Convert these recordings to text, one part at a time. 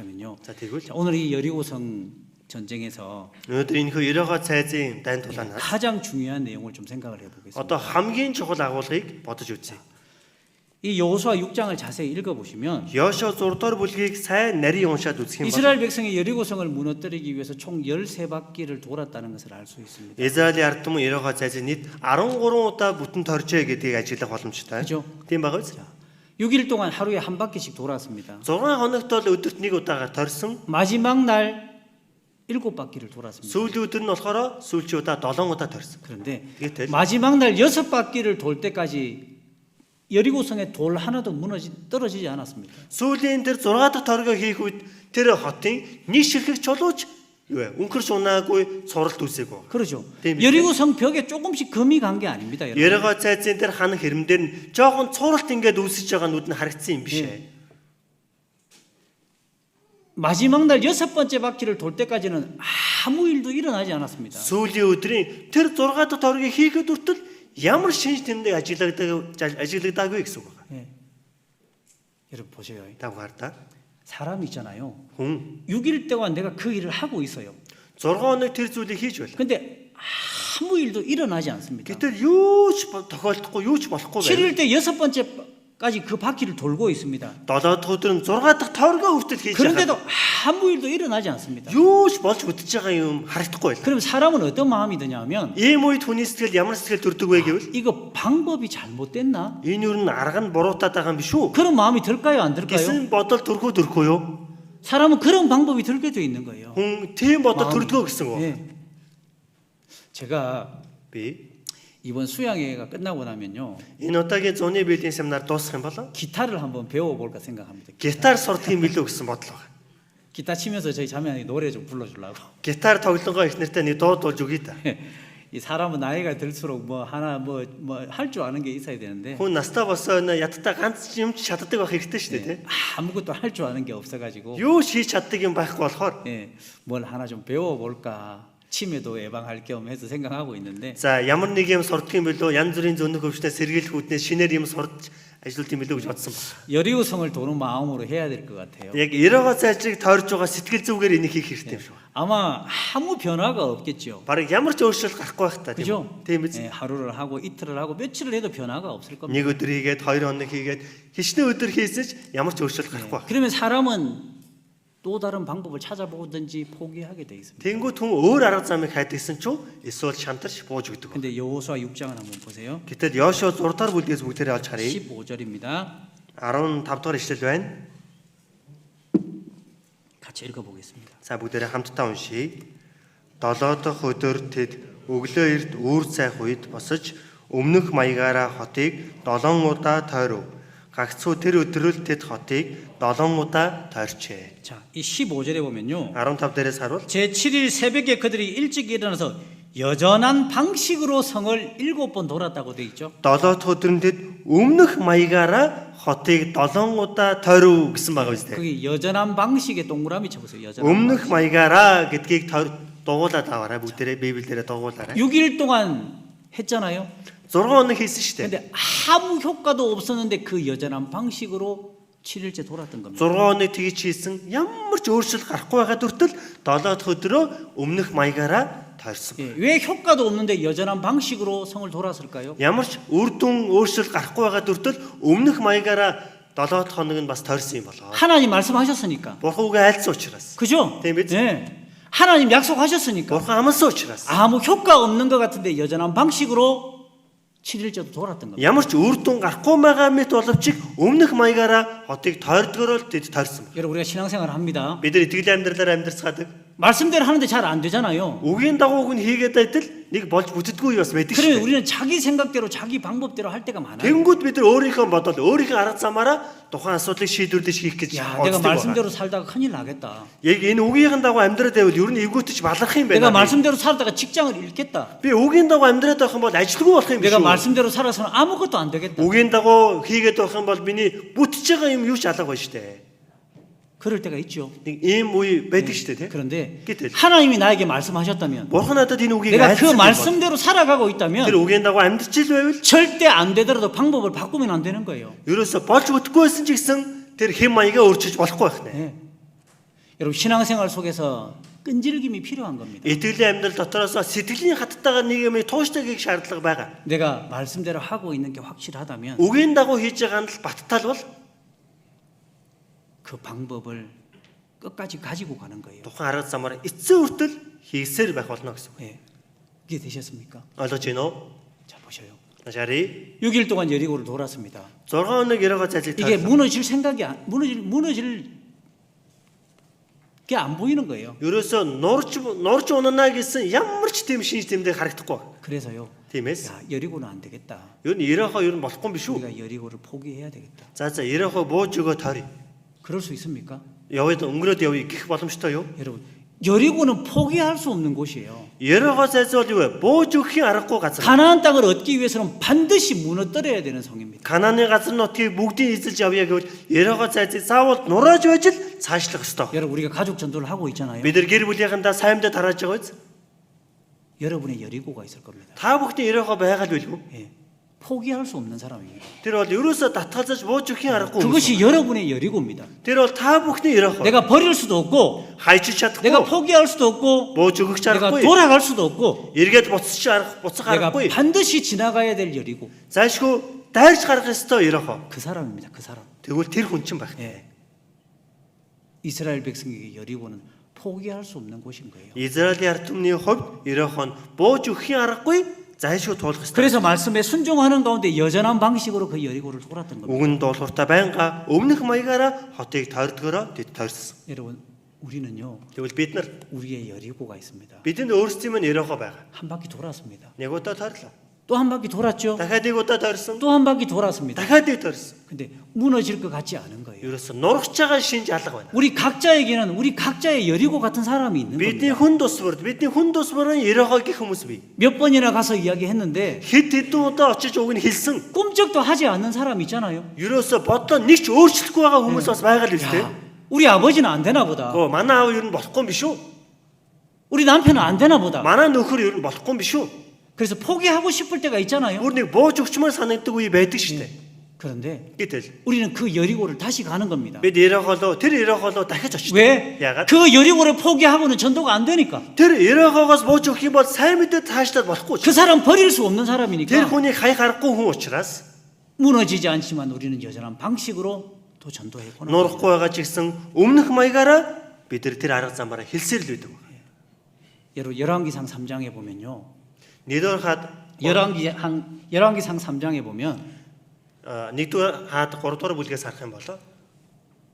그러면요. За тэгвэл 자, 오늘 이 여리고성 전쟁에서 өнөөдөр энэ хөө Ерөгөө цайзын дайн тулаанаас 가장 중요한 내용을 좀 생각을 해보겠습니다. одоо хамгийн чухал агуулгыг бодож үзье. 이 여호수아 6장을 자세히 읽어보시면 Йошуа 6 дугаар бүлгийг сайн нарийн уншаад үзэх юм бол 이스라엘 백성이 여리고성을 무너뜨리기 위해서 총 13바퀴를 돌았다는 것을 알 수 있습니다. Израилийн ард түмэн Ерөгөө цайзын нийт 13 удаа бүтэн торжээ гэдгийг ажиглах боломжтой. 그죠? Тийм байгаа биз? 6일 동안 하루에 한 바퀴씩 돌았습니다. 6 хоногт бол өдөрт нэг удаага торсон. 마지막 날 7바퀴를 돌았습니다. Сүүлийн өдөр нь болохоор сүүлчийн удаа 7 удаа торсон. 그런데 Гэтэл 마지막 날 6바퀴를 돌 때까지 여리고성에 돌 하나도 떨어지지 않았습니다. сүүлийн дээр 6 дахь торгоо хийх үед тэр хотын нэг ширхэг чулууч юу вэ? Өнхөр шунаагүй суралт үүсээгөө. 그렇죠. 네, 여리고성 벽에 조금씩 금이 간 게 아닙니다. 여러분. Ерөгөө цайзын дээр ханах хэрэмдэр нь жоохон цуралт ингээд үүсэж байгаа нүд нь харагдсан юм биш ээ. 마지막 날 6번째 바퀴를 돌 때까지는 아무 일도 일어나지 않았습니다. Сүүлийн өдрийн тэр 6 дахь торгийг хийхэд хүртэл ямар шинж тэмдэг ажиглагдаагүй гэсэн үг байна. 예. 여러분 보세요. Та хараа. 사람 있잖아요. Хүн 6일 동안 내가 그 일을 하고 있어요. 6 хоног тэр зүйлийг хийж байна. 근데 아무 일도 일어나지 않습니다. Гэтэл юу ч тохиолдохгүй, юу ч болохгүй байна. 7일 때 6번째까지 그 바퀴를 돌고 있습니다. 7 дахь өдөр нь 6 дахь торгоо хүртэл хийж байгаа. 그런데도 아무 일도 일어나지 않습니다. Юу ч болж бүтэж байгаа юм харагдахгүй байна. 그럼 사람은 어떤 마음이 드냐면 Ийм үед хүний сэтгэл ямар сэтгэл төрдөг вэ гэвэл 이거 방법이 잘못됐나? энэ юу н арга нь буруутаад байгаа юм биш үү? 그런 마음이 들까요? 안 들까요? Гэсэн бодол төрөхгүй юу? 사람은 그런 방법이 들게 돼 있는 거예요. Хүн тийм бодол 마음이. төрдгөө гэсэн үг. 예. 제가 Би 이번 수양회가 끝나고 나면요 энэ удаагийн зуны бэлгийн семинар дуусах юм болоо 기타를 한번 배워볼까 생각합니다. гитар сурдаг юм билүү гэсэн бодол байна. 기타 치면서 저희 자매한테 노래 좀 불러주려고. Гитар тоглонгоо их нэртэй нэг дууд болж өгье та. 이 사람은 나이가 들수록 뭐 하나 뭐 할 줄 아는 게 있어야 되는데 Хүн настай болсоо ядтаа ганц юм ч чаддаг байх хэрэгтэй шүү дээ, тий. 아무것도 할 줄 아는 게 없어가지고 Юу ч хийж чаддаг юм байхгүй болохоор 예, 뭘 하나 좀 배워볼까 치매도 예방할 겸 해서 생각하고 있는데 за ямар нэг юм сурдаг юм билүү янз бүрийн зөндөх өвчнээ сэргийлэх үүднээс шинээр юм сурч ажиллалт юм билүү гэж бодсон байна. 여리고성을 도는 마음으로 해야 될 것 같아요. Яг Ерөгөө цайзыг тойрж байгаа сэтгэл зүгээр энийг хийх хэрэгтэй юм шиг байна. 아마 아무 변화가 없겠죠. Бараг ямар ч өөрчлөлт гарахгүй байх та тийм үү? 그죠? Тийм биз? 예, 하루를 하고 이틀을 하고 며칠을 해도 변화가 없을 겁니다. Нэг өдөр хийгээд 2 хоног хийгээд хичнээн өдөр хийсэж ямар ч өөрчлөлт гарахгүй байх. 그러면 사람은 또 다른 방법을 찾아보든지 포기하게 돼 있습니다. Тэнгүүд хүн өөр арга замыг хайдагсан ч эсвэл шантарч бууж өгдөг. 근데 여호수아 6장을 한번 보세요. Гэтэл Йошуа 6 дахь бүлгээс бүгдээрээ олж харъя. 15절입니다. 15 дахь ишлэл байна. 같이 읽어보겠습니다. За бүгдээрээ хамтдаа уншийе. 7 дахь өдөр тэд өглөө эрт үүр цайх үед босож өмнөх маягаараа хотыг 7 удаа тойров. Гагцхүү тэр өдрөл тэд хотыг 7 удаа тойрчээ. 자, 이 15절에 보면요. 15 дээрээс харуул. 제7일 새벽에 그들이 일찍 일어나서 여전한 방식으로 성을 7번 돌았다고 돼 있죠. 7 дахь өдөр нь тэд өмнөх маягаараа хотыг 7 удаа тойров гэсэн байгаа биз дээ. 거기 여전한 방식의 동그라미 쳐보세요. 여전한 Өмнөх 방식. маягаараа гэдгийг дугуулаад аваарай. Бүгдээрээ Библиэрээ дугуулаарай. 6일 동안 했잖아요. 6 хоног хийсэн шүү дээ. 근데 아무 효과도 없었는데 그 여전한 방식으로 7일째 돌았던 겁니다. 6 хоног тгийж хийсэн ямар ч өөрчлөлт гарахгүй байгаад хүртэл 7 дахь өдрөө өмнөх маягаараа тойрсон. 예, 왜 효과도 없는데 여전한 방식으로 성을 돌았을까요? Ямар ч үр дүн өөрчлөлт гарахгүй байгаад хүртэл өмнөх маягаараа 7 дахь хоног нь бас тойрсон юм болоо. 하나님 말씀하셨으니까. Бурхан үгээ айлцсан учраас. 그죠? Тийм биз? 예. 하나님 약속하셨으니까. Бурхан амласан учраас. 아무 효과 없는 것 같은데 여전한 방식으로 7일째도 돌았던 겁니다. Ямар ч үр дүн гарахгүй байгаа мэт боловч өмнөх маягаараа хотыг тойрдгорол тэд тойрсон. 여러분 우리가 신앙생활을 합니다. Бид нар итгэл амьдралаар амьдарцгаадаг. 말씀대로 하는데 잘 안 되잖아요. Үгийн дагууг нь хийгээд байтал нэг болж бүтдэггүй бас байдаг 그러면 шүү дээ. 우리는 자기 생각대로 자기 방법대로 할 때가 많아요. Тэнгүүд бид нар өөрийнхөө бодол, өөрийнхөө арга замаараа тухайн асуудлыг шийдвэрлэж хийх гэж 야, 내가 боддог. 말씀대로 살다가 큰일 나겠다. Яг энэ үгийн дагуу амьдраад байвал ер нь эвгүүтэж баларх юм 내가 байна. 말씀대로 살다가 직장을 잃겠다. Би үгийн дагуу амьдраад байх юм бол ажилгүй болох юм биш 내가 үү? 말씀대로 살아서는 아무것도 안 되겠다. Үгийн дагуу хийгээд байх юм бол миний бүтэж байгаа юм юу ч алга байна шүү дээ. 그럴 때가 있죠. Нэг ийм үе байдаг шүү дээ, тийм. 그런데 Гэтэл 하나님이 나에게 말씀하셨다면 Бурхан надад энэ үгийг 내가 그 айлцсан. 말씀대로 살아가고 Тэр 있다면 үгийн дагуу амьдрч ил байвал 절대 안 되더라도 방법을 바꾸면 안 되는 거예요. ерөөсө болж өгдөггүйсэн ч гэсэн тэр хэм маягаа өөрчилж болохгүй байх нэ. 예. 여러분 신앙생활 속에서 끈질김이 필요한 겁니다. Итгэлийн амьдрал дотроос сэтгэлийн хаттайгаар нэг юм тууштай гэх шаардлага байгаа. 내가 말씀대로 하고 있는 게 확실하다면 Үгийн дагуу хийж байгаа нь л баттал бол 그 방법을 끝까지 가지고 가는 거예요. тухайн арга замаар эцсийн хүртэл хийсээр байх болно гэсэн үг. 예. 이게 되셨습니까? Ойлгож байна уу? 자 보셔요. Нашари 6일 동안 여리고를 돌았습니다. 6 хоног Ерохо цайзыг 이게 тайлбар. 무너질 생각이 무너질 게 안 보이는 거예요. Ерөөсөө нурж унана гэсэн ямар ч тийм шинж тэмдэг харагдахгүй. 그래서요. Тиймээс 야, 여리고는 안 되겠다. ер нь Ерохо ер нь болохгүй юм биш үү? 우리가 여리고를 포기해야 되겠다. За Ерохо бууж өгөө тойрё. 그럴 수 있습니까? Яваад өнгөрөөд явъя гэх боломжтой юу? 여러분, 여리고는 포기할 수 없는 곳이에요. Ерохо цайз бол юу вэ? Бууж өгөхийн аргагүй газар. 가나안 땅을 얻기 위해서는 반드시 무너뜨려야 되는 성입니다. Канааны газар нутгийг бүгдийг эзэлж авъя гэвэл Ерохо цайзыг заавал нурааж байж л цаашлах ёстой. 여러분 우리가 가족 전도를 하고 있잖아요. Бид нар гэр бүлийнхэнтэй саймдаа тарааж байгаа биз? 여러분의 여리고가 있을 겁니다. Та бүхний Ерохо байгаа л билгүй? 예. 포기할 수 없는 사람입니다. Тэр бол ерөөсөө татгалзаж бууж өгөхийн аргагүй. 그것이 여러분의 여리고입니다. Тэр бол та бүхний Ерохо. 내가 버릴 수도 없고 Хайчилж 내가 чадахгүй. 포기할 수도 없고 Бууж өгөх 내가 аргагүй. 돌아갈 수도 없고 Эргээд буцах 내가 аргагүй. 반드시 지나가야 될 여리고 Зайлшгүй дайрч гарах ёстой Ерохо. 그 사람입니다. 그 사람. Тэгвэл тэр хүн чинь байх. 예. 이스라엘 백성에게 여리고는 포기할 수 없는 곳인 거예요. Израилийн ард түмний хувьд Ерохо нь бууж өгөхийн аргагүй зайлшгүй туулах ёстой. 그래서 말씀에 순종하는 가운데 여전한 방식으로 그 여리고를 돌았던 겁니다. Үгэнд дуулууртаа байнга өмнөх маягаараа хотыг тойрдгороо тэд тойрсон. 여러분, 우리는요. Тэгвэл бид нар 우리의 여리고가 있습니다. бидэнд өөрсдийн минь Ерохо байгаа. 한 바퀴 돌았습니다. Нэг удаа тойрлоо. 또 한 바퀴 돌았죠. Дахиад нэг удаа тойрсон. 또 한 바퀴 돌았습니다. Дахиад нэг тойрсон. 근데 무너질 것 같지 않은 거예요. Ерөөсө нурагч байгаа шинж алга байна. 우리 각자에게는 우리 각자의 여리고 같은 사람이 있는 Бидний 겁니다. хүн тусварт бидний хүн тусварын Ерохо гэх хүмүүс бий. 몇 번이나 가서 이야기했는데 Хэд хэдэн удаа очиж үг нь хэлсэн. 꿈쩍도 하지 않는 사람 있잖아요. Ерөөсө бодлоо нэг ч өөрчлөхгүй байгаа хүмүүс бас байгаа л үстэй. 야, 우리 아버지는 안 되나 보다. Манай аав ер нь болохгүй юм биш үү? 우리 남편은 안 되나 보다. Манай нөхөр ер нь болохгүй юм биш үү? 그래서 포기하고 싶을 때가 있잖아요. Бүр нэг бууж өгчмөр санагддаг үе байдаг шүү дээ. 그런데 Гэтэл 우리는 그 여리고를 다시 가는 겁니다. бид Ерохолоо тэр Ерохолоо дахиж очив. 왜? Яагаад? 그 여리고를 포기하고는 전도가 안 되니까. Тэр Ерохогоос бууж өгөх юм бол сайн мэдээ таашлаад болохгүй. 그 사람 버릴 수 없는 Тэр 사람이니까 хүнийг хаях аргагүй хүн учраас 무너지지 않지만 우리는 여전한 방식으로 또 전도해 보는 거예요. нурахгүй байгаа ч гэсэн өмнөх маягаараа бид тэр арга замаараа хэлсээр л байдаг. 여러분 열왕기상 3장에 보면요. Нэгдүгээр хаад 열왕기상 3장에 보면 нэгдүгээр хаад 3 дугаар бүлгээс харах юм бол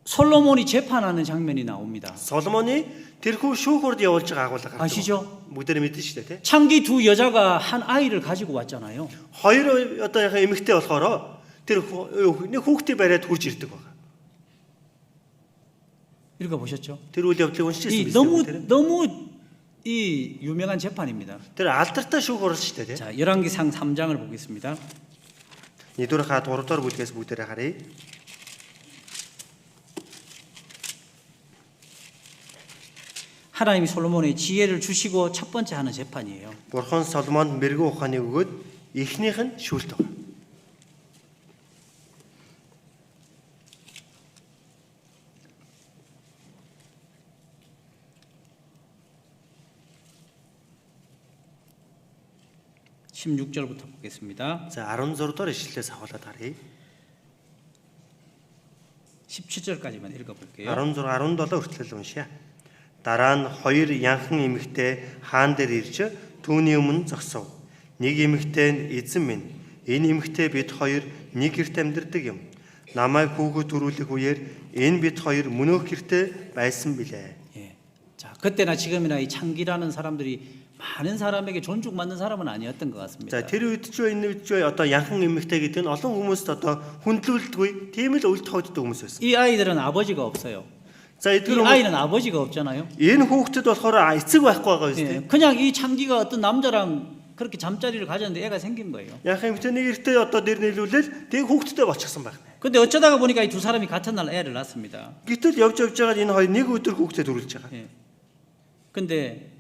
솔로몬이 재판하는 장면이 나옵니다. Соломоны тэрхүү шүүхурд явуулж байгаа агуулга гардаг. 아시죠? Бүгдээр мэдэн шүү дээ, тий. 창기 두 여자가 한 아이를 가지고 왔잖아요. Хоёр одоо яхаа эмэгтэй болохоор тэр нэг хүүхдээ бариад хурж ирдэг байгаа. 읽어보셨죠? Тэр үйл явдлыг уншижсэн 이 биз дээ. 너무 이 유명한 재판입니다. Тэр алдартай шүүхурд шүү дээ, тий. 자, 열왕기상 3장을 보겠습니다. Нэгдүгээр хаад 3 дугаар бүлгээс бүгдээр харъя. 하나님이 솔로몬의 지혜를 주시고 첫 번째 하는 재판이에요. Бурхан Соломонд мэрэгүү ухааныг өгөөд эхнийх нь шүүлт байгаа. (16절부터) 보겠습니다. За 16 дугаар ишлэлээс аваад харъя. 17절까지만 읽어볼게요. 16 17 хүртэл уншъя. Дараа нь хоёр янхан эмэгтэй хаан дээр ирж түүний өмнө зогсов. Нэг эмэгтэй нь эзэн минь, энэ эмэгтэй бид хоёр нэг гэрт амьдардаг юм. Намайг хүүхэд төрүүлэх үеэр энэ бид хоёр мөнөөх гэртээ байсан билээ. 예. 자, 그때나 지금이나 이 창기라는 사람들이 많은 사람에게 존중받는 사람은 아니었던 것 같습니다. За тэр үед ч энэ үед ч одоо янхан эмэгтэй гэдэг нь олон хүмүүст одоо хүндлүүлдэггүй, тийм л үлд тооддог хүмүүс байсан. 이 아이들은 아버지가 없어요. За 이 эдгээр 아이는 아버지가 없잖아요. энэ хүүхдэд болохоор эцэг байхгүй байгаа юм 예. 그냥 이 창기가 어떤 남자랑 그렇게 잠자리를 가졌는데 애가 생긴 거예요. Янхан эмэгтэй нэг эртээ одоо дэр нийлүүлэл тэг хүүхдтэй болчихсон байна. 근데 어쩌다가 보니까 이 두 사람이 같은 날 애를 낳습니다. Гэтэл явж байгаа энэ хоёр нэг өдөр хүүхдээ төрүүлж байгаа. 예. 근데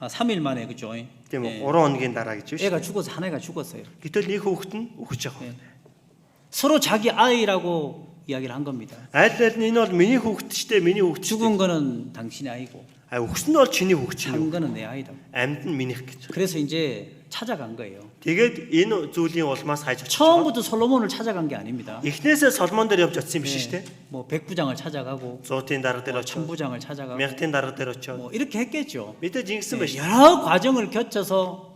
3일 만에 그죠? Тийм үү? 3 хоногийн дараа гэж биш. 애가 죽어서 한 애가 죽었어요. Гэтэл нэг хүүхэд нь өгч байгаа. 예. 서로 자기 아이라고 이야기를 한 겁니다. Аль аль нь энэ бол миний хүүхэд ч дээ, миний хүүхэд ч. 죽은 거는 당신의 아이고 Өгсөн нь бол чиний хүүхэд чинь. 산 거는 내 아이다. Амьд нь минийх гэж. 그래서 이제 찾아간 거예요. Тэгээд энэ зүйлийн улмаас хайж очиж. 처음부터 솔로몬을 찾아간 게 아닙니다. Эхнээсээ Соломон дээр явж очсон юм биш үү? 뭐 백부장을 찾아가고 Зуутын дарга дээр очиж, 천부장을 찾아가고 мягтын дарга дээр очиж. 뭐 이렇게 했겠죠. Мэдээж ингэсэн байж. 여러 과정을 거쳐서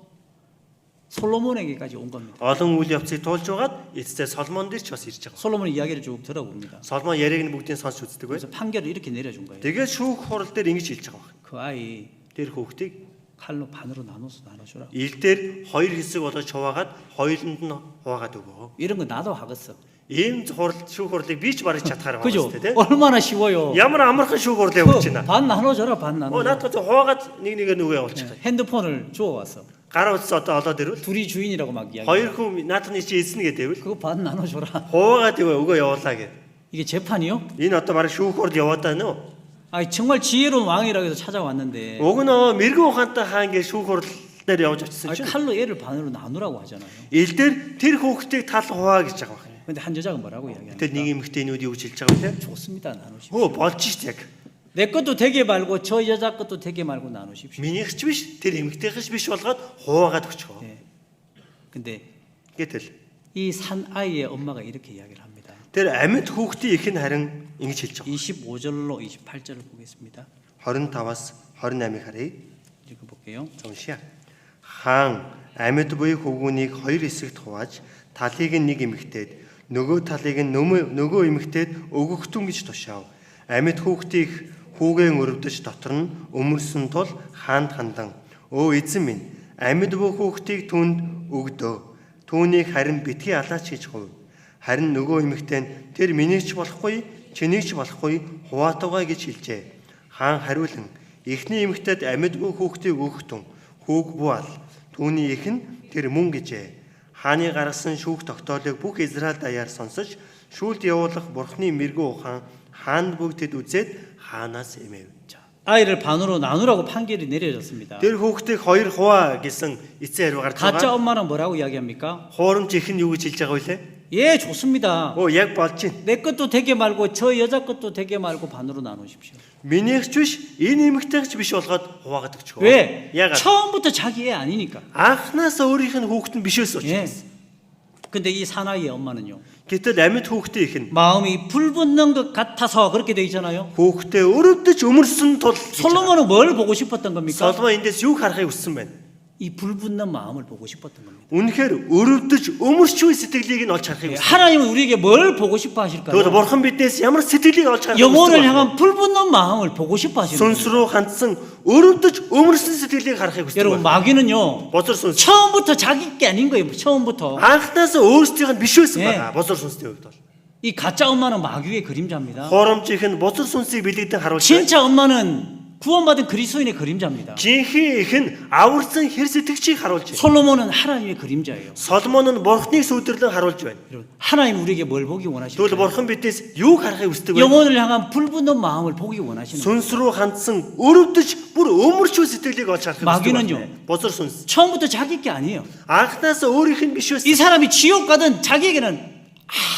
솔로몬에게까지 온 겁니다. Олон үйл явцыг туулж байгаад эцсээ Соломон дээр ч бас ирж байгаа. 솔로몬의 이야기를 쭉 들어봅니다. Соломон яриаг нь бүгдийг сонсч үздэг бай. 그래서 판결을 이렇게 내려준 거예요. Тэгээд шүүх хурал дээр ингэж хэлж байгаа байна. 그 아이 Тэр хүүхдийг 칼로 반으로 나눠주라. ил дээр хоёр хэсэг болгож хуваагаад хоёуланд нь хуваагаад өгөө. 이런 거 나도 하겠어. Ийм хурал шүүх хурлыг би ч барж чадхаар байгаа 그죠? шүү дээ. 얼마나 쉬워요. Ямар амархан шүүх хурлыг явуулж байна. 반 나눠줘라, 반 나눠. Наадах хуваагаад нэг нэгээр нүгэ явуулчих. 핸드폰을 주워왔어. Гар утас одоо олоод ирвэл 둘이 주인이라고 막 이야기. хоёр хүн наадахны чи эзэн гэдэвэл 그거 반 나눠줘라. хуваагаад өгөө явуулаа гэ. 이게 재판이요? Энэ одоо бараг шүүх хурал яваад байна уу? 아 정말 지혜로운 왕이라고 해서 찾아왔는데 Уг нь мэрэгүү ухаантай хаан гээ шүүх хурал дээр явж очсон чинь 칼로 애를 반으로 나누라고 하잖아요. ил дээр тэр хүүхдийг тал хуваа гэж байгаа байна. 근데 한 여자가 뭐라고 Тэр 이야기합니까? нэг эмэгтэйнүүд юу гэж хэлж байгаа вэ? 좋습니다, 나누십시오. Хөө болж штэ яг. 내 것도 되게 말고 저 여자 것도 되게 말고 나누십시오. Минийх ч биш, тэр эмэгтэйх ч биш болгоод хуваагаад өгчөө. 예. 근데 Гэтэл 이 산 아이의 엄마가 이렇게 이야기를 합니다. тэр амьд хүүхдийн их нь харин ингэж хэлж байгаа. 25절로 28절을 보겠습니다. 25-аас 28-ыг харъя. 읽어볼게요. Уншия. Хаан амьд буй хөвгүүнийг хоёр хэсэгт хувааж талыг нь нэг эмэгтэйд нөгөө талыг нь нөгөө эмэгтэйд өгөختүн гэж тушаав. Амьд хүүхдийг хүүгэн өрөвдөж дотор нь өмөрсөн тул хаанд хандан өө эзэн минь амьд буй хүүхдийг түнд өгдөө. Түүнийг харин битгий алаач гэж хувь. Харин нөгөө эмэгтэй нь тэр миний ч болохгүй, чиний ч болохгүй хуваатгаа гэж хэлжээ. Хаан хариулан эхний эмэгтэйд амьд буй хүүхдийг өгөختүн хүүг буал түүний их нь тэр мөн гэжээ. Хааны гаргасан шүүх тогтоолыг бүх Израиль даяар сонсож шүүлт явуулах бурхны мэрэгүү ухаан хаанд бүгдэд үзээд хаанаас эмээв. 아이를 반으로 나누라고 판결이 내려졌습니다. Тэр хүүхдийг хоёр хуваа гэсэн эцэг хариу гарч 가짜 байгаа. 엄마는 뭐라고 이야기합니까? Хуурамч их нь юу гэж хэлж байгаа вэ? 예, 좋습니다. Яг болж байна. 내 것도 되게 말고 저 여자 것도 되게 말고 반으로 나누십시오. Минийх ч биш, энэ эмэгтэйч биш болгоод хуваагаад өгчөө. 왜? Ягаад? 처음부터 자기 애 아니니까. Анхнаас өөрийнх нь хүүхэд нь бишээс 예. учраас. 근데 이 사나이의 엄마는요. Гэтэл амьд хүүхдээ их нь 마음이 불붙는 것 같아서 그렇게 돼 있잖아요. хүүхдээ өрөвдөж өмөрсөн тул 솔로몬은 뭘 보고 싶었던 겁니까? Соломон эндээс юу харахыг хүссэн байна? 이 불붙는 마음을 보고 싶었던 겁니다. Үнэхээр өрөвдөж өмөрчгүй сэтгэлийг нь олж харахыг хүссэн. 하나님은 우리에게 뭘 보고 싶어 하실까요? Тэгвэл бурхан биднээс ямар сэтгэлийг олж харахыг 영혼을 хүсдэг вэ? 향한 불붙는 마음을 보고 싶어 하시는 Сүнс 거예요. рүү хандсан өрөвдөж өмөрсөн сэтгэлийг харахыг хүсдэг. 여러분 마귀는요. Бозор сүнс 처음부터 자기 게 아닌 거예요. 처음부터. анхнаас өөрсдийнх нь биш байсан 예. байгаа. Бозор сүнсний хувьд бол. 이 가짜 엄마는 마귀의 그림자입니다. Хоромжийнх нь бозор сүнсийг бэлэгдэн харуулж байна. 진짜 엄마는 구원받은 그리스도인의 그림자입니다. Жинхэнэ их нь аварсан хэр сэтгэгчийг харуулж байна. 솔로몬은 하나님의 그림자예요. Соломон нь бурхныг сүудрлэн харуулж байна. 여러분, 하나님 우리에게 뭘 보기 Тэгвэл 원하실까요? бурхан биднээс юу харахыг хүсдэг вэ? 영혼을 향한 불붙는 마음을 보기 원하시는 거예요. Сүнс рүү хандсан өрөвдөж бүр өмөрчүү сэтгэлийг олж харахыг 마귀는요. байна. Бозор сүнс 처음부터 자기 게 아니에요. анхнаас өөрийнх нь биш байсан. 이 사람이 지옥 가든 자기에게는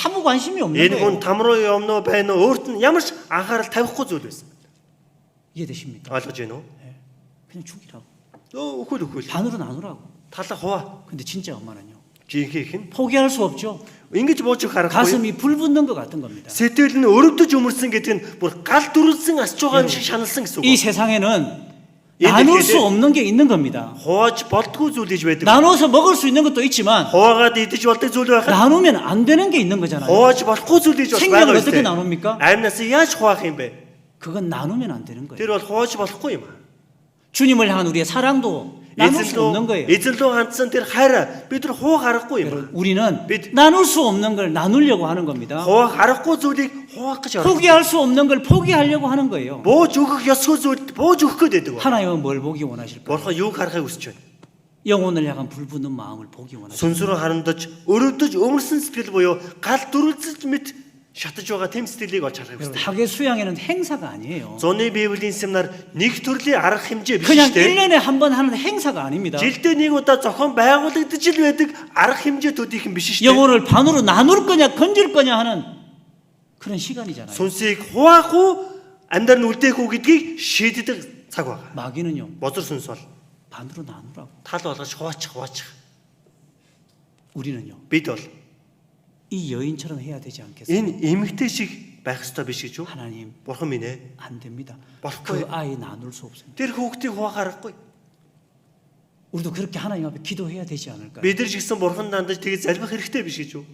아무 관심이 없는 Энэ 거예요. хүн там руу явна уу байна уу өөрт нь ямар ч анхаарал тавихгүй зүйл байсан. 이해되십니까? ойлгож байна уу? 그냥 죽이라고. Өхөл 반으로 나누라고. талах хуваа. 근데 진짜 엄마는요. Жинхэнэ их нь 포기할 수 없죠. ингэж бууж харахгүй. 가슴이 불붙는 것 같은 겁니다. Сэтэл нь өрөвдөж өмөрсөн гэдэг нь бүр гал дүрлсэн асч байгаа юм шиг шаналсан гэсэн үг. 이 세상에는 예, 나눌 네, 수 네. 없는 게 있는 겁니다. Хувааж болдгүй зүйл гэж байдаг. 나눠서 먹을 수 있는 것도 있지만 Хуваагаад идэж болдог зүйл байх. 나누면 안 되는 게 있는 거잖아요. Хувааж болохгүй зүйл гэж бас 생명을 байгаа 어떻게 юм. 나눕니까? Амьнаас яаж хуваах юм бэ? 그건 나누면 안 되는 거예요. Тэр бол хувааж болохгүй юм аа. 주님을 향한 우리의 사랑도 나눌 수 없는 거예요. Эзэн рүү хандсан тэр хайр бид нар хуваах аргагүй юм аа. 여러분, 우리는 бид- 나눌 수 없는 걸 나누려고 하는 겁니다. Хуваах аргагүй зүйлийг хуваах гэж орно. 포기할 수 없는 걸 포기하려고 하는 거예요. Бууж өгөх ёсгүй зүйлд бууж өгөх гээд байдаг. 하나님은 뭘 보기 원하실까요? Бурхан юу харахыг хүсэж байна? 영혼을 향한 불붙는 마음을 보기 원하십니다. Сүнс рүү хандаж өрөвдөж өмөрсөн сэтгэл буюу гал дүрлэлж мэт шатаж байгаа тэм сэтгэлийг олж харахыг 여러분, хүсдэг. 학예 수양회는 행사가 아니에요. Зуны Библийн семинар нэг төрлийн арга хэмжээ биш 그냥 шүү дээ. 1년에 한 번 하는 행사가 아닙니다. Жилдээ нэг удаа зохион байгуулагдаж л байдаг арга хэмжээтүүдийнх нь биш шүү дээ. 영혼을 반으로 나눌 거냐 건질 거냐 하는 그런 시간이잖아요. Сүнсийг хуваах уу, амьдрал нь үлдээх үү гэдгийг шийддэг цаг байна. 마귀는요. Бозор сүнс бол 반으로 나누라고. тал болгож хуваачих. 우리는요. Бид бол 이 여인처럼 해야 되지 않겠어요? энэ эмэгтэй шиг байх ёстой биш гэж юу? 하나님 Бурхан минь ээ. 안 됩니다. болохгүй. 그 아이 나눌 수 없습니다. Тэр хүүхдийг хуваах аргагүй. 우리도 그렇게 하나님 앞에 기도해야 되지 않을까요? Бид нар ч гэсэн Бурхан дандаж тэгээд залбих хэрэгтэй биш гэж юу?